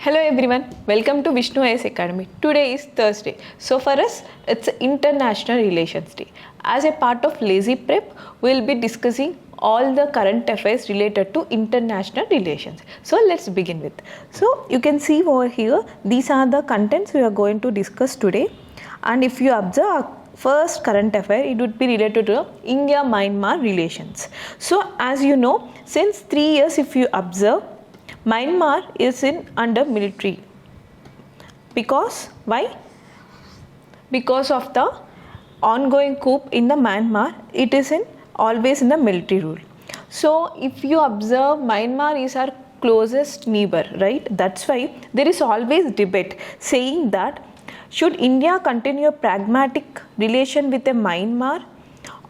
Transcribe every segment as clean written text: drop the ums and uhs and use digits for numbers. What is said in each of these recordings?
Hello everyone, welcome to Vishnu IAS Academy. Today is Thursday. So for us, it's International Relations Day. As a part of Lazy Prep, we'll be discussing all the current affairs related to international relations. So let's begin with. So you can see over here, these are the contents we are going to discuss today. And if you observe first current affair, it would be related to India-Myanmar relations. So as you know, since 3 years if you observe, Myanmar is under military. Because why? Because of the ongoing coup in the Myanmar, it is always in the military rule. So if you observe, Myanmar is our closest neighbor, right? That's why there is always debate saying that should India continue a pragmatic relation with the Myanmar,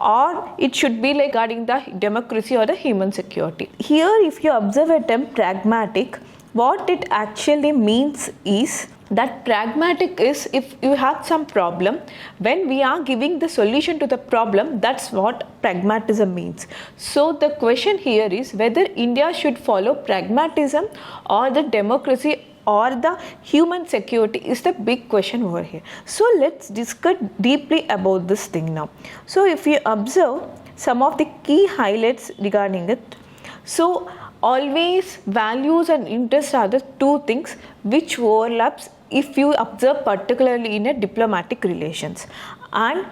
or it should be regarding the democracy or the human security. Here if you observe a term pragmatic, what it actually means is that pragmatic is if you have some problem, when we are giving the solution to the problem, that's what pragmatism means. So the question here is whether India should follow pragmatism or the democracy or the human security is the big question over here. So let's discuss deeply about this thing now. So if you observe some of the key highlights regarding it, so always values and interests are the two things which overlaps if you observe particularly in a diplomatic relations, and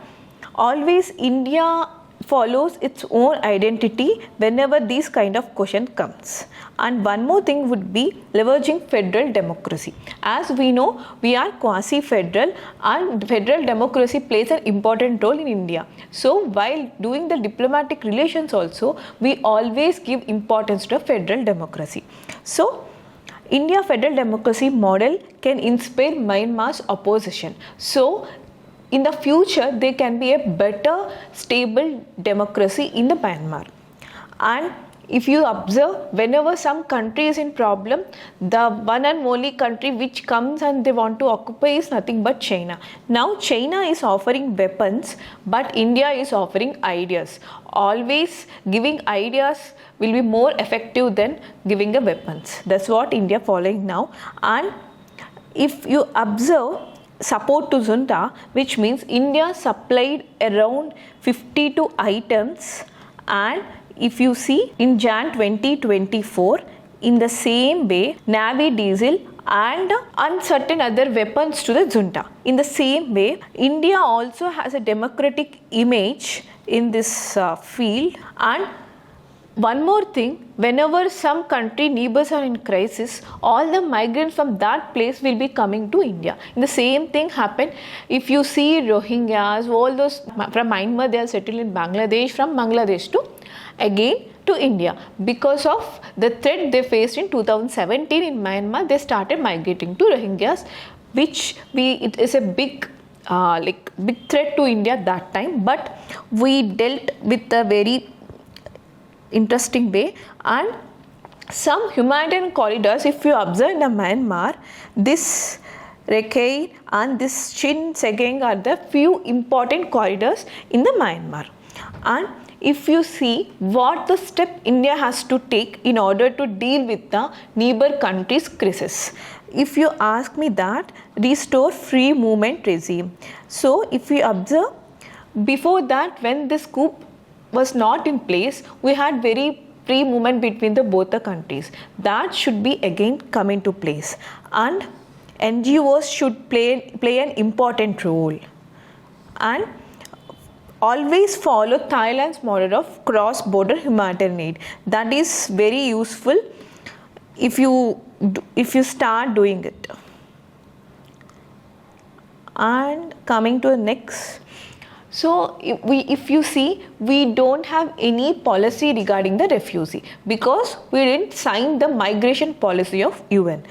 always India follows its own identity whenever these kind of question comes. And one more thing would be leveraging federal democracy. As we know, we are quasi-federal and federal democracy plays an important role in India. So while doing the diplomatic relations also, we always give importance to federal democracy. So India federal democracy model can inspire Myanmar's opposition. So in the future, there can be a better, stable democracy in the Myanmar. And if you observe, whenever some country is in problem, the one and only country which comes and they want to occupy is nothing but China. Now China is offering weapons, but India is offering ideas. Always giving ideas will be more effective than giving the weapons. That's what India following now. And if you observe, support to junta, which means India supplied around 52 items, and if you see in Jan 2024, in the same way Navy diesel and uncertain other weapons to the junta. In the same way, India also has a democratic image in this field. And one more thing, whenever some country neighbors are in crisis, all the migrants from that place will be coming to India. And the same thing happened if you see Rohingyas, all those from Myanmar, they are settled in Bangladesh, from Bangladesh to again to India. Because of the threat they faced in 2017 in Myanmar, they started migrating to Rohingyas, which it is a big big threat to India that time, but we dealt with a very interesting way. And some humanitarian corridors, if you observe in the Myanmar, this Rakhine and this Chin Segeng are the few important corridors in the Myanmar. And if you see what the step India has to take in order to deal with the neighbor countries' crisis, if you ask me that, restore free movement regime. So if we observe, before that when this coup was not in place, we had very free movement between both the countries. That should be again come into place, and NGOs should play an important role. And always follow Thailand's model of cross-border humanitarian aid. That is very useful if you start doing it. And coming to the next. So if you see, we don't have any policy regarding the refugee because we didn't sign the migration policy of UN.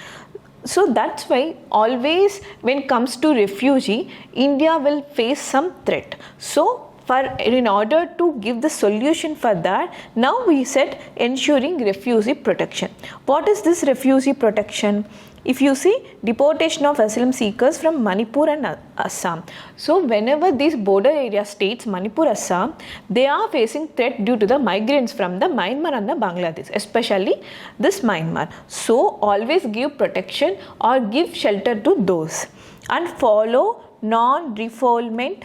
So that's why always when it comes to refugee, India will face some threat. So in order to give the solution for that, now we said ensuring refugee protection. What is this refugee protection? if you see deportation of asylum seekers from Manipur and Assam. So whenever these border area states, Manipur, Assam, they are facing threat due to the migrants from the Myanmar and the Bangladesh, especially this Myanmar. So always give protection or give shelter to those and follow non-refoulement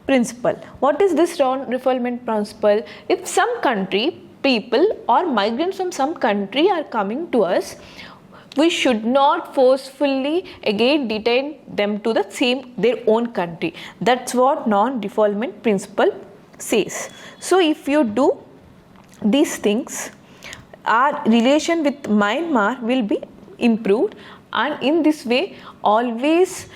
principle. What is this non-refoulement principle? If some country people or migrants from some country are coming to us, we should not forcefully again detain them to their own country. That's what non-refoulement principle says. So if you do these things, our relation with Myanmar will be improved, and in this way always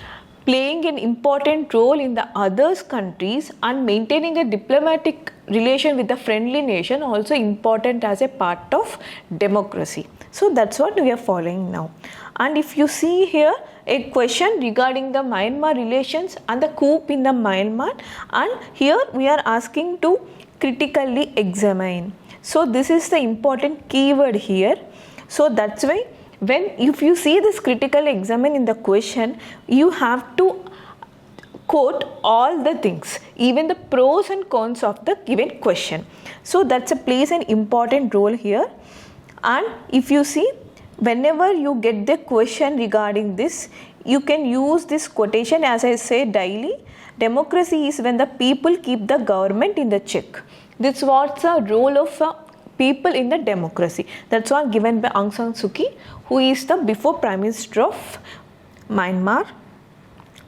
playing an important role in the others countries and maintaining a diplomatic relation with the friendly nation also important as a part of democracy. So that's what we are following now. And if you see here a question regarding the Myanmar relations and the coup in the Myanmar, and here we are asking to critically examine. So this is the important keyword here. So that's why if you see this critical examine in the question, you have to quote all the things, even the pros and cons of the given question. So that's plays an important role here. And if you see, whenever you get the question regarding this, you can use this quotation as I say daily. Democracy is when the people keep the government in the check. This what's the role of people in the democracy. That's one given by Aung San Suu Kyi, who is the before Prime Minister of Myanmar.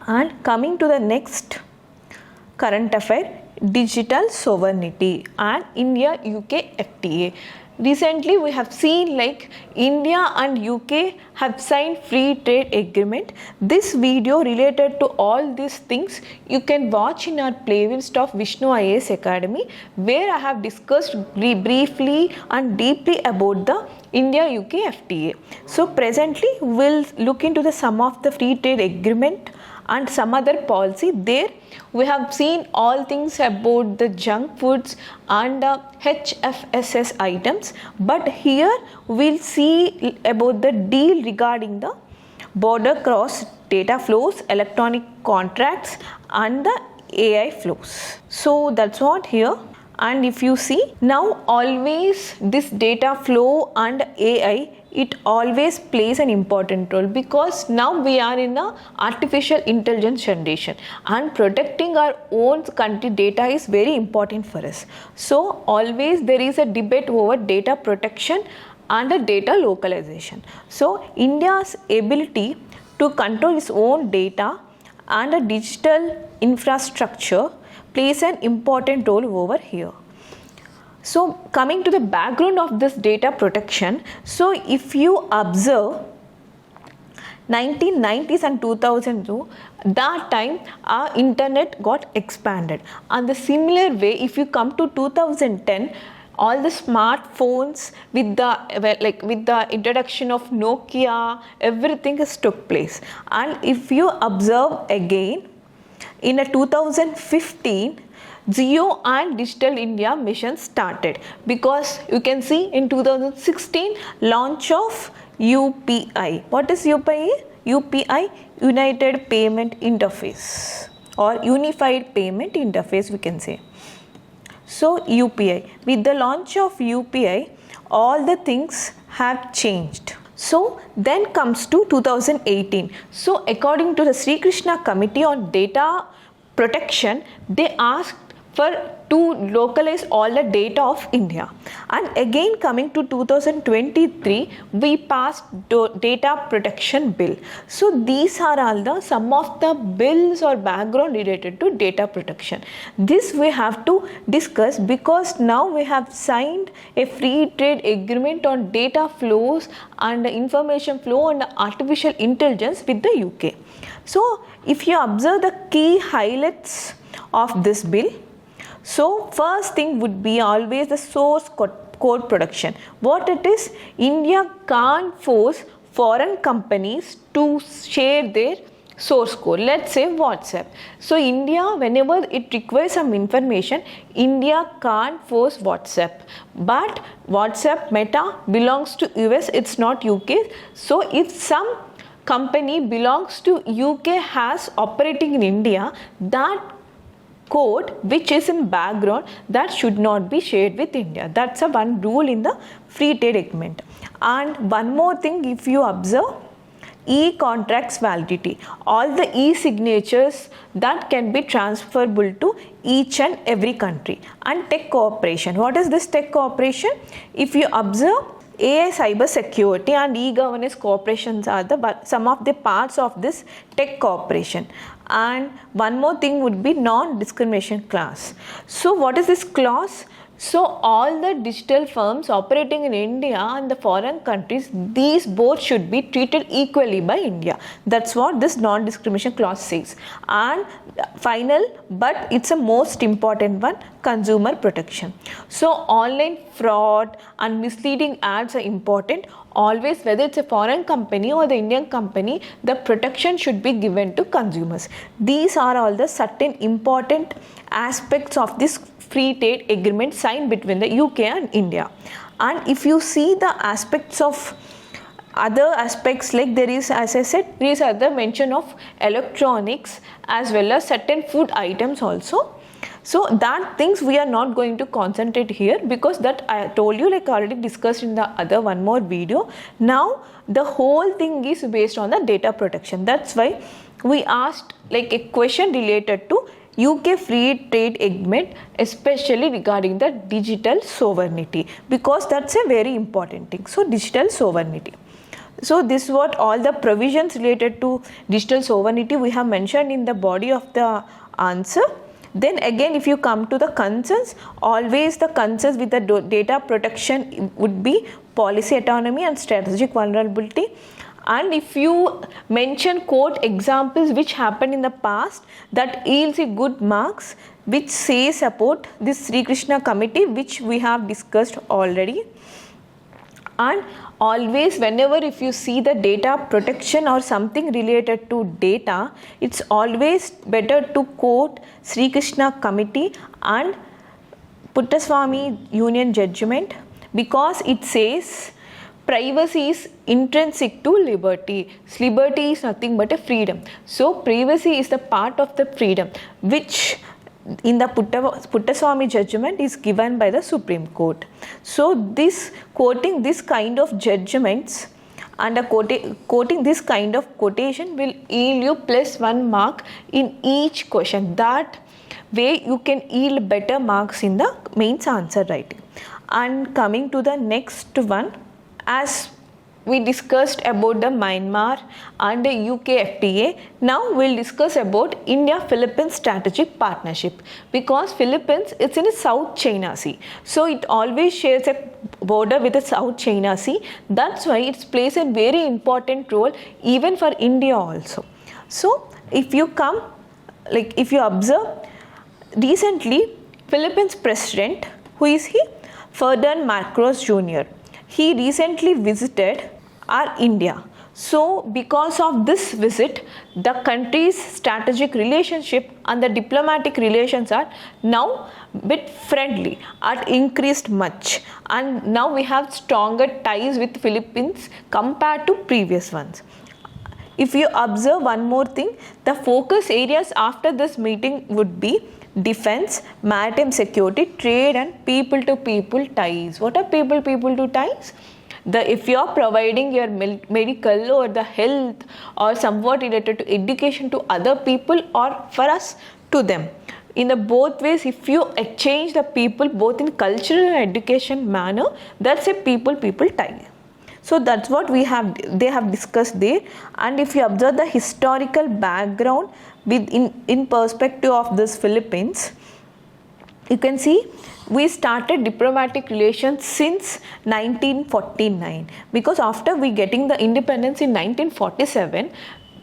And coming to the next current affair, digital sovereignty and India-UK FTA. Recently we have seen like India and UK have signed free trade agreement. This video related to all these things you can watch in our playlist of Vishnu IAS Academy, where I have discussed briefly and deeply about the India-UK FTA. So presently we'll look into the sum of the free trade agreement and some other policy. There we have seen all things about the junk foods and HFSS items, but here we'll see about the deal regarding the border cross data flows, electronic contracts and the AI flows. So that's what here. And if you see now, always this data flow and AI, it always plays an important role, because now we are in a artificial intelligence generation and protecting our own country data is very important for us. So always there is a debate over data protection and the data localization. So India's ability to control its own data and a digital infrastructure plays an important role over here. So coming to the background of this data protection, so if you observe 1990s and 2002, that time our internet got expanded, and the similar way if you come to 2010, all the smartphones with the introduction of Nokia, everything has took place. And if you observe again in 2015, Geo and Digital India mission started, because you can see in 2016 launch of UPI. What is UPI? UPI, United Payment Interface, or Unified Payment Interface we can say. So UPI, with the launch of UPI, all the things have changed. So then comes to 2018. So according to the Sri Krishna Committee on Data Protection, they asked to localize all the data of India. And again coming to 2023, we passed data protection bill. So these are all some of the bills or background related to data protection. This we have to discuss, because now we have signed a free trade agreement on data flows and information flow and artificial intelligence with the UK. So if you observe the key highlights of this bill, so first thing would be always the source code production. What it is, India can't force foreign companies to share their source code. Let's say WhatsApp. So India, whenever it requires some information, India can't force WhatsApp. But WhatsApp Meta belongs to US, it's not UK. So if some company belongs to UK has operating in India, that code which is in background, that should not be shared with India. That's a one rule in the free trade agreement. And one more thing, if you observe, e-contracts validity, all the e-signatures that can be transferable to each and every country. And tech cooperation, what is this tech cooperation? If you observe, AI cyber security and e-governance cooperations are some of the parts of this tech cooperation. And one more thing would be non-discrimination clause. So what is this clause? So all the digital firms operating in India and the foreign countries, these both should be treated equally by India. That's what this non-discrimination clause says. And final, but it's a most important one, consumer protection. So online fraud and misleading ads are important. Always, whether it's a foreign company or the Indian company, the protection should be given to consumers. These are all the certain important aspects of this free trade agreement signed between the UK and India. And if you see the aspects of other aspects, like there is, as I said, there is other mention of electronics as well as certain food items also. So that things we are not going to concentrate here, because that I told you, like already discussed in the other one more video. Now the whole thing is based on the data protection. That's why we asked like a question related to UK free trade agreement, especially regarding the digital sovereignty, because that's a very important thing. So digital sovereignty. So this is what all the provisions related to digital sovereignty we have mentioned in the body of the answer. Then again, if you come to the concerns, always the concerns with the data protection would be policy autonomy and strategic vulnerability. And if you mention quote examples which happened in the past, that yields a good marks, which says about this Sri Krishna committee, which we have discussed already. And always, whenever if you see the data protection or something related to data, it's always better to quote Sri Krishna committee and Puttaswamy Union judgment, because it says privacy is intrinsic to liberty. Liberty is nothing but a freedom. So privacy is the part of the freedom, which in the Puttaswamy judgment is given by the Supreme Court. So this quoting this kind of judgments and quoting this kind of quotation will yield you +1 mark in each question. That way you can yield better marks in the mains answer writing. And coming to the next one, as we discussed about the Myanmar and the UK FTA, now we'll discuss about India-Philippines strategic partnership, because Philippines, it's in the South China Sea. So it always shares a border with the South China Sea. That's why it plays a very important role even for India also. So if you come, like if you observe, recently Philippines president, who is he? Ferdinand Marcos Jr. He recently visited our India. So because of this visit, the country's strategic relationship and the diplomatic relations are now bit friendly, are increased much, and now we have stronger ties with Philippines compared to previous ones. If you observe one more thing, the focus areas after this meeting would be defense, maritime security, trade and people-to-people ties. What are people-to-people ties? If you are providing your medical or the health or somewhat related to education to other people, or for us to them. In the both ways, if you exchange the people both in cultural and education manner, that's a people-people tie. So that's what they have discussed there. And if you observe the historical background in perspective of this Philippines, you can see we started diplomatic relations since 1949, because after we getting the independence in 1947,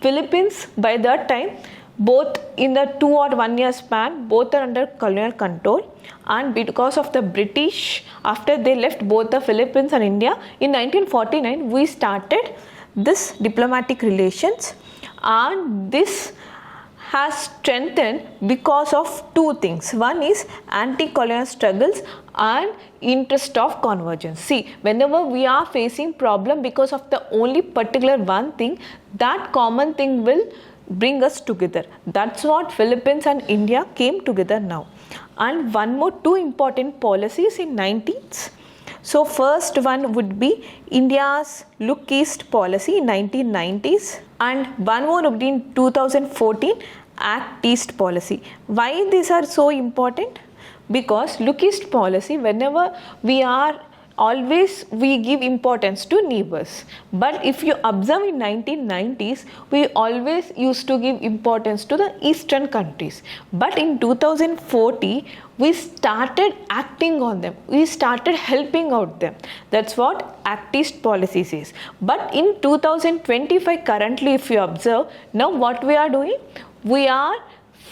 Philippines by that time, both in the 2 or 1 year span, both are under colonial control, and because of the British, after they left both the Philippines and India, in 1949 we started this diplomatic relations, and this has strengthened because of two things. One is anti-colonial struggles and interest of convergence. See, whenever we are facing problem because of the only particular one thing, that common thing will bring us together. That's what Philippines and India came together now. And one more two important policies in 19th. So first one would be India's Look East policy in 1990s, and one more would be in 2014 Act East policy. Why these are so important? Because Look East policy, whenever we are always we give importance to neighbors, but if you observe in 1990s we always used to give importance to the eastern countries, but in 2040 we started acting on them, we started helping out them. That's what Act East policy says. But in 2025 currently, if you observe, now what we are doing, we are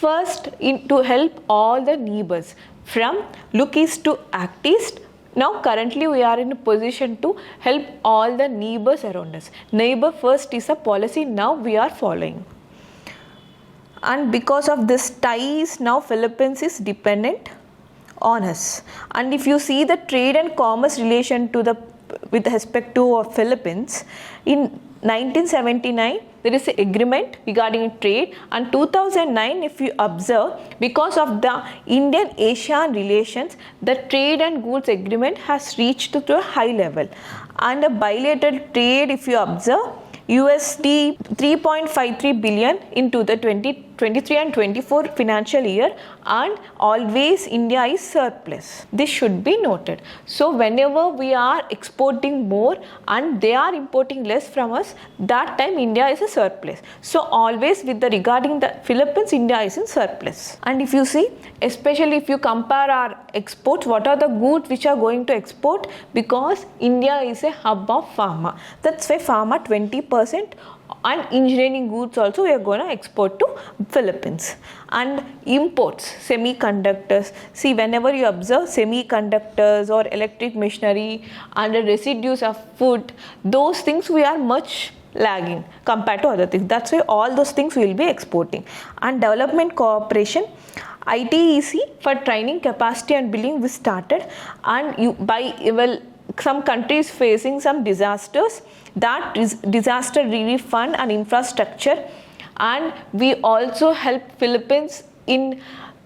first to help all the neighbors from Look East to Act East. Now currently we are in a position to help all the neighbors around us. Neighbor first is a policy now we are following. And because of this ties, now Philippines is dependent on us. And if you see the trade and commerce relation to the with respect to Philippines, in 1979 there is an agreement regarding trade, and 2009 if you observe, because of the Indian-ASEAN relations, the trade and goods agreement has reached to a high level. And the bilateral trade, if you observe, USD 3.53 billion into the 2023 and 24 financial year, and always India is surplus. This should be noted. So whenever we are exporting more and they are importing less from us, that time India is a surplus. So always with the regarding the Philippines, India is in surplus. And if you see, especially if you compare our exports, what are the goods which are going to export? Because India is a hub of pharma. That's why pharma 20%, and engineering goods also we are going to export to Philippines. And imports, semiconductors. See, whenever you observe semiconductors or electric machinery and the residues of food, those things we are much lagging compared to other things. That's why all those things we will be exporting. And development cooperation, ITEC for training capacity and building we started, and some countries facing some disasters, that disaster relief fund and infrastructure, and we also help Philippines in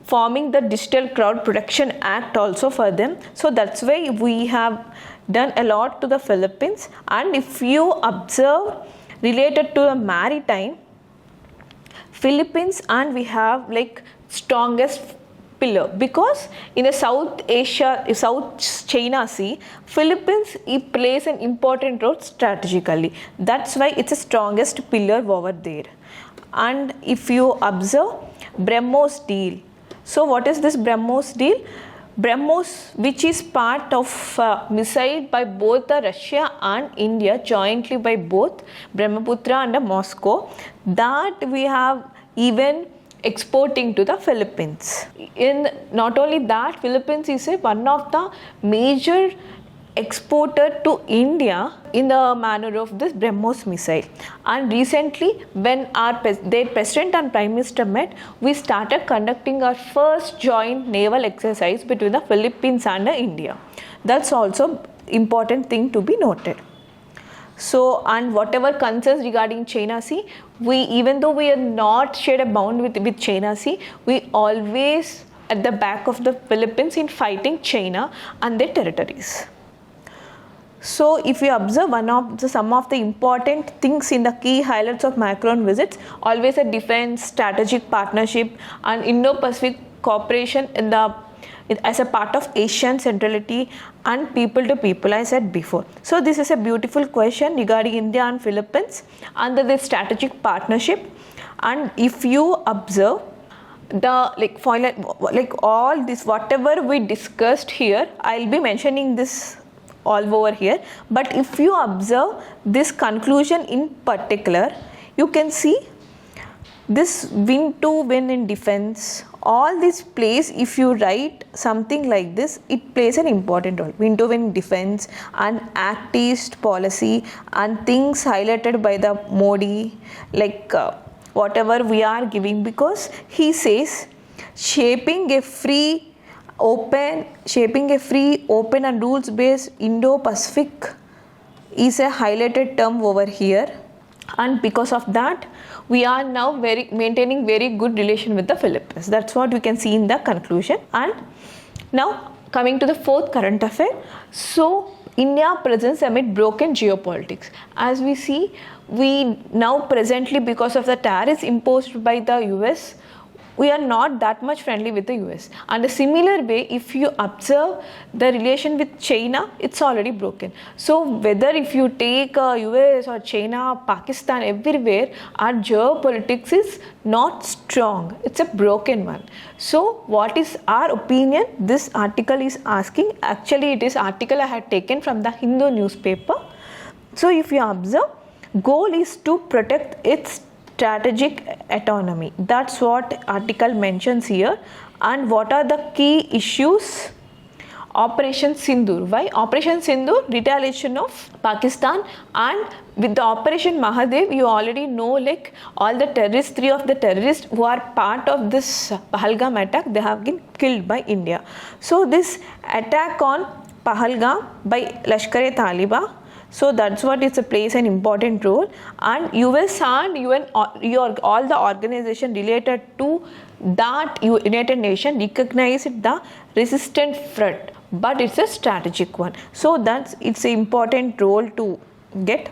forming the Digital Crowd Protection Act also for them. So that's why we have done a lot to the Philippines. And if you observe related to the maritime, Philippines and we have like strongest pillar, because in the South China Sea, Philippines plays an important role strategically. That's why it's the strongest pillar over there. And if you observe BrahMos deal, so what is this BrahMos deal? BrahMos, which is part of missile by both the Russia and India jointly by both Brahmaputra and Moscow, that we have even exporting to the Philippines. In not only that, Philippines is one of the major exporter to India in the manner of this BrahMos missile. And recently, when their president and prime minister met, we started conducting our first joint naval exercise between the Philippines and India. That's also important thing to be noted. So, and whatever concerns regarding China Sea, even though we are not shared a bond with China Sea, we always at the back of the Philippines in fighting China and their territories. So, if you observe some of the important things in the key highlights of Macron visits, always a defense, strategic partnership and Indo-Pacific cooperation as a part of Asian centrality and people to people, I said before. So this is a beautiful question regarding India and Philippines under the strategic partnership. And if you observe all this, whatever we discussed here, I'll be mentioning this all over here. But if you observe this conclusion in particular, you can see this win to win in defense, all this plays, if you write something like this, it plays an important role. Win to win defense and Act East policy and things highlighted by the Modi, like whatever we are giving, because he says shaping a free, open and rules based Indo-Pacific is a highlighted term over here, and because of that we are now maintaining very good relation with the Philippines. That's what we can see in the conclusion. And now coming to the fourth current affair. So India presents amid broken geopolitics. As we see, we now presently, because of the tariffs imposed by the US, we are not that much friendly with the US. And a similar way, if you observe the relation with China, it's already broken. So whether if you take US or China, Pakistan, everywhere, our geopolitics is not strong. It's a broken one. So what is our opinion? This article is asking. Actually, it is article I had taken from the Hindu newspaper. So if you observe, goal is to protect its strategic autonomy. That's what article mentions here. And what are the key issues? Operation Sindoor. Why Operation Sindoor? Retaliation of Pakistan. And with the Operation Mahadev, you already know, like all the terrorists, 3 of the terrorists who are part of this Pahalgam attack, they have been killed by India. So this attack on Pahalgam by Lashkar-e-Taliban, so that's what it plays an important role. And US and UN, all the organization related to that United Nations recognized the resistant threat, but it's a strategic one. So that's it's an important role to get.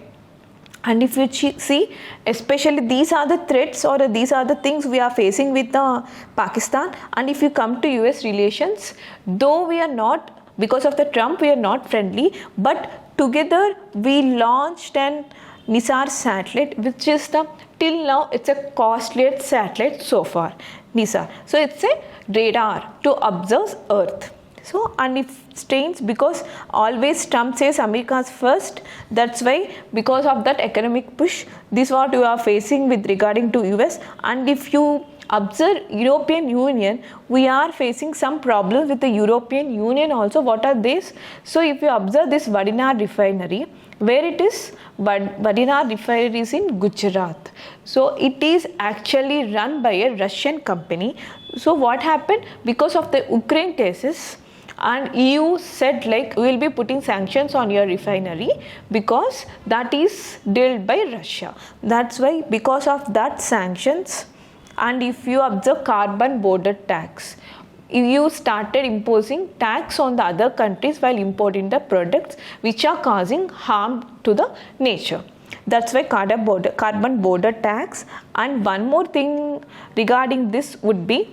And if you see, especially these are the threats or these are the things we are facing with Pakistan. And if you come to US relations, though we are not, because of the Trump, we are not friendly, but together we launched an NISAR satellite, which is till now it's a costliest satellite so far, NISAR. So it's a radar to observe Earth. So, and it stains, because always Trump says America's first. That's why, because of that economic push, this is what you are facing with regarding to US. And if you observe European Union, we are facing some problems with the European Union also. What are these? So if you observe this Vadinar refinery, where it is? Vadinar refinery is in Gujarat. So it is actually run by a Russian company. So what happened? Because of the Ukraine cases, and EU said like, we will be putting sanctions on your refinery because that is dealt by Russia. That's why, because of that sanctions. And if you observe carbon border tax, EU started imposing tax on the other countries while importing the products which are causing harm to the nature. That's why carbon border tax. And one more thing regarding this would be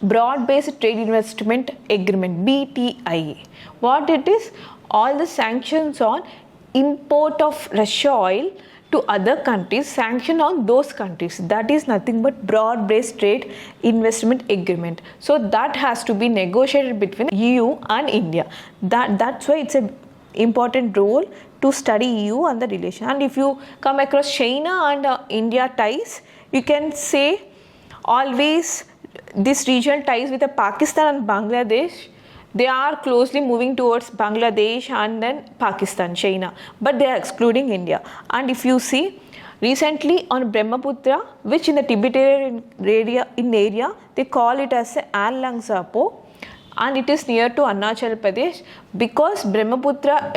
broad-based trade investment agreement, BTIA. What it is? All the sanctions on import of Russia oil to other countries, sanction on those countries. That is nothing but broad-based trade investment agreement. So that has to be negotiated between EU and India. That's why it's an important role to study EU and the relation. And if you come across China and India ties, you can say always this regional ties with Pakistan and Bangladesh, they are closely moving towards Bangladesh and then Pakistan, China, but they are excluding India. And if you see, recently on Brahmaputra, which in the Tibetan area, they call it as Anlang Sapo, and it is near to Arunachal Pradesh, because Brahmaputra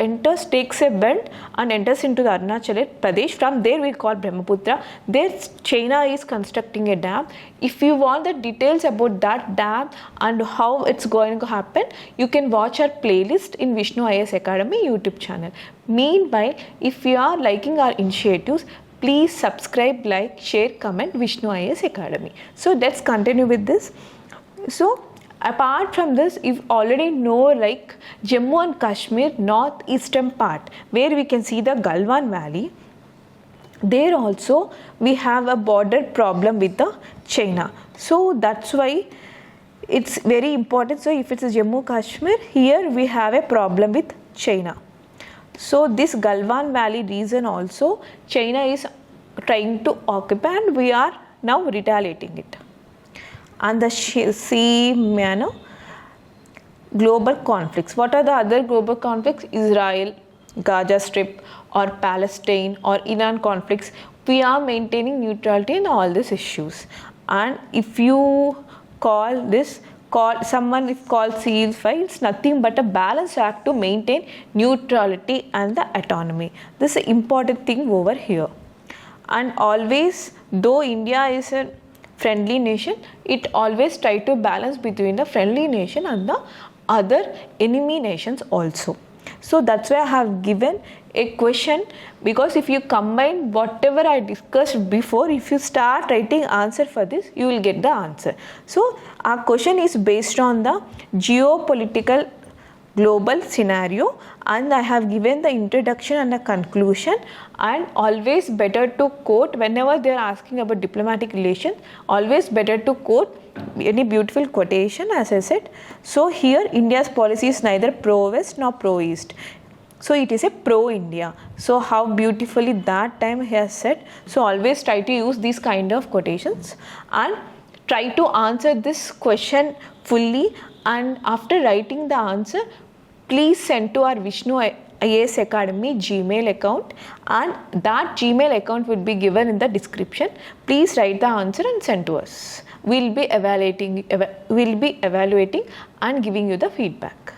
takes a bend and enters into the Arunachal Pradesh. From there we call Brahmaputra. There China is constructing a dam. If you want the details about that dam and how it's going to happen, you can watch our playlist in Vishnu IAS Academy YouTube channel. Meanwhile, if you are liking our initiatives, please subscribe, like, share, comment Vishnu IAS Academy. So let's continue with this. So apart from this, you already know like Jammu and Kashmir northeastern part, where we can see the Galwan Valley. There also we have a border problem with the China. So that's why it's very important. So if it's Jammu Kashmir, here we have a problem with China. So this Galwan Valley region also China is trying to occupy, and we are now retaliating it. And the Myanmar global conflicts. What are the other global conflicts? Israel, Gaza Strip or Palestine or Iran conflicts, we are maintaining neutrality in all these issues. And if you someone if called ceasefire, it's nothing but a balanced act to maintain neutrality and the autonomy. This is an important thing over here. And always, though India is a friendly nation, it always try to balance between the friendly nation and the other enemy nations also. So that's why I have given a question, because if you combine whatever I discussed before, if you start writing answer for this, you will get the answer. So our question is based on the geopolitical global scenario, and I have given the introduction and the conclusion. And always better to quote whenever they are asking about diplomatic relations, always better to quote any beautiful quotation, as I said. So here India's policy is neither pro-West nor pro-East. So it is a pro-India. So how beautifully that time he has said. So always try to use these kind of quotations and try to answer this question fully. And after writing the answer, please send to our Vishnu IAS Academy Gmail account, and that Gmail account will be given in the description. Please write the answer and send to us. We'll be evaluating and giving you the feedback.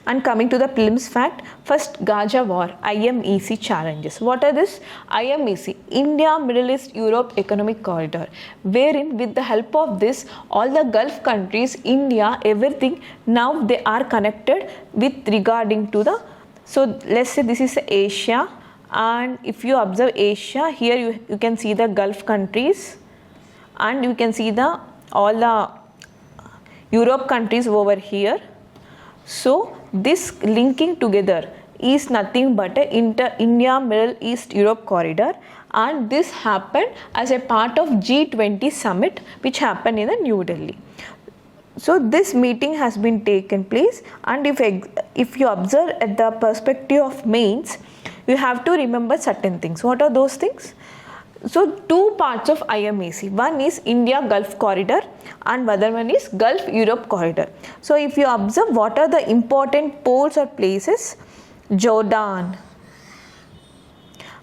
And coming to the prelims fact, first Gaza War, IMEC challenges. What are this? IMEC, India, Middle East, Europe Economic Corridor, wherein with the help of this, all the Gulf countries, India, everything, now they are connected with regarding to the, so let's say this is Asia, and if you observe Asia, here you can see the Gulf countries, and you can see all the Europe countries over here. So this linking together is nothing but a India Middle East Europe corridor, and this happened as a part of G20 summit which happened in New Delhi. So this meeting has been taken place, and if you observe at the perspective of mains, you have to remember certain things. What are those things? So two parts of IMEC, one is India Gulf corridor and other one is Gulf Europe corridor. So if you observe what are the important ports or places, Jordan,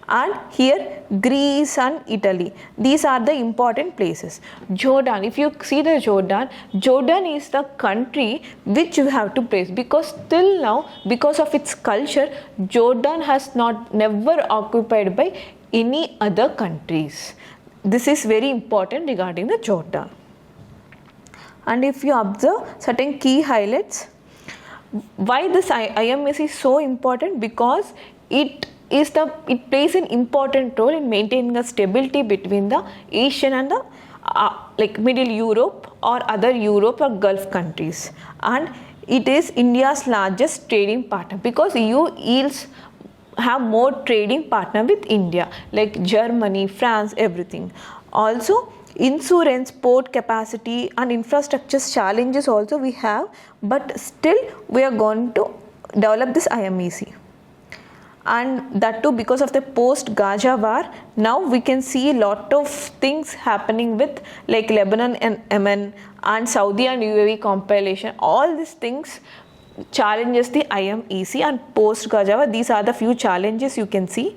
and here Greece and Italy, these are the important places. Jordan, if you see the Jordan is the country which you have to praise, because till now, because of its culture, Jordan has never occupied by any other countries. This is very important regarding the Jordan. And if you observe certain key highlights, why this IMEC is so important? Because it plays an important role in maintaining the stability between the Asian and the Middle Europe or other Europe or Gulf countries, and it is India's largest trading partner, because EU have more trading partner with India, like Germany, France, everything. Also, insurance, port capacity and infrastructure challenges also we have, but still we are going to develop this IMEC. And that too because of the post-Gaza war, now we can see a lot of things happening with like Lebanon and Yemen and Saudi and UAE compilation. All these things challenges the IMEC and post-Gaza war. These are the few challenges you can see.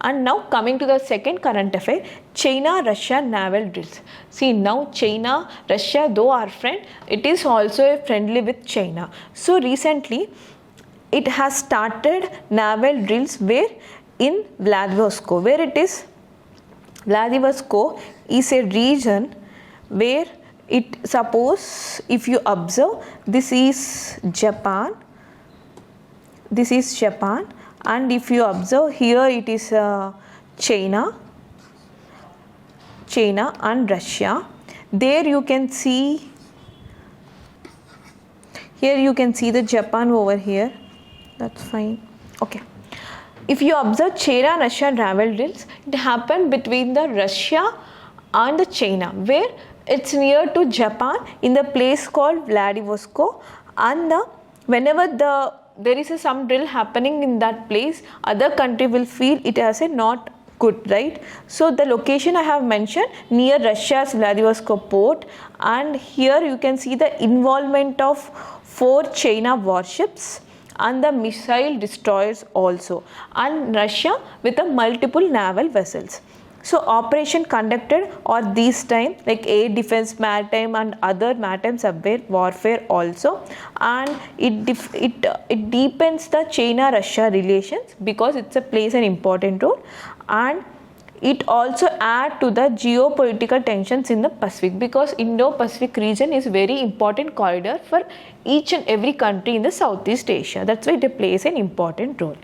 And now coming to the second current affair, China-Russia naval drills. See, now China, Russia, though our friend, it is also a friendly with China. So recently, it has started naval drills where in Vladivostok, where it is, Vladivostok is a region where it, suppose if you observe, this is Japan, and if you observe here it is China and Russia. There you can see, here you can see the Japan over here. That's fine. Okay. If you observe China-Russia naval drills, it happened between the Russia and the China, where it's near to Japan in the place called Vladivostok, and whenever there is some drill happening in that place, other country will feel it as a not good, right? So the location I have mentioned near Russia's Vladivostok port, and here you can see the involvement of 4 China warships and the missile destroyers also, and Russia with the multiple naval vessels. So operation conducted or these time like air defense, maritime and other maritime subway warfare also, and it deepens the China-Russia relations because it plays an important role, and it also add to the geopolitical tensions in the Pacific because Indo-Pacific region is very important corridor for each and every country in the Southeast Asia. That's why it plays an important role.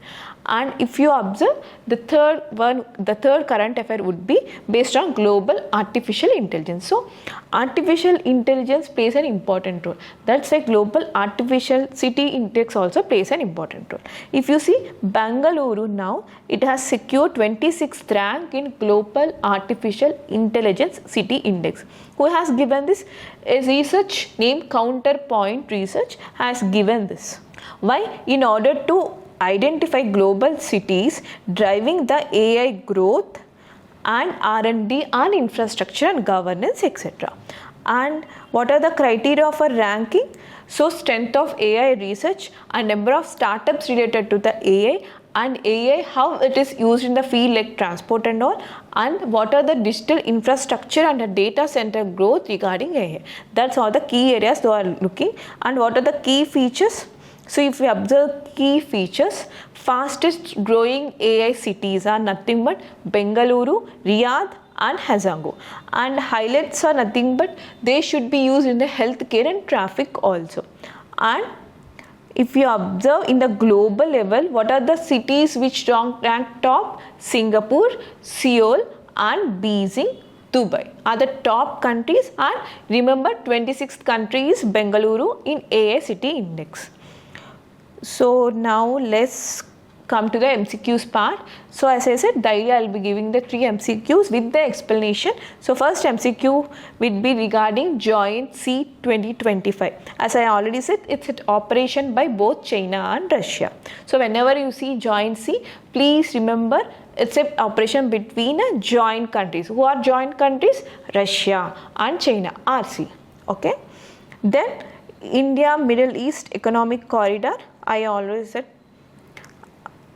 And if you observe, the third current affair would be based on global artificial intelligence. So artificial intelligence plays an important role. That's why global artificial city index also plays an important role. If you see Bangalore now, it has secured 26th rank in global artificial intelligence city index. Who has given this? A research named Counterpoint Research has given this. Why? In order to identify global cities driving the AI growth and R&D and infrastructure and governance, etc. And what are the criteria for ranking? So strength of AI research and number of startups related to the AI, and AI how it is used in the field like transport and all, and what are the digital infrastructure and the data center growth regarding AI. That's all the key areas they are looking. And what are the key features? So if we observe key features, fastest growing AI cities are nothing but Bengaluru, Riyadh and Hazango, and highlights are nothing but they should be used in the healthcare and traffic also. And if you observe in the global level, what are the cities which rank top? Singapore, Seoul and Beijing, Dubai are the top countries, and remember 26th country is Bengaluru in AI city index. So now let's come to the MCQs part. So as I said, daily I will be giving the 3 MCQs with the explanation. So first MCQ will be regarding Joint Sea 2025. As I already said, it's an operation by both China and Russia. So whenever you see Joint Sea, please remember it's an operation between joint countries. Who are joint countries? Russia and China, RC. Okay. Then India Middle East Economic Corridor, I always said.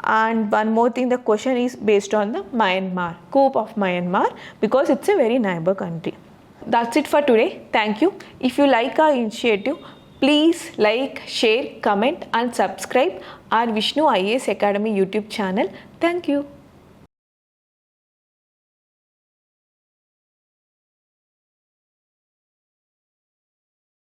And one more thing, the question is based on the Myanmar, coup of Myanmar, because it's a very neighbor country. That's it for today. Thank you. If you like our initiative, please like, share, comment and subscribe our Vishnu IAS Academy YouTube channel. Thank you.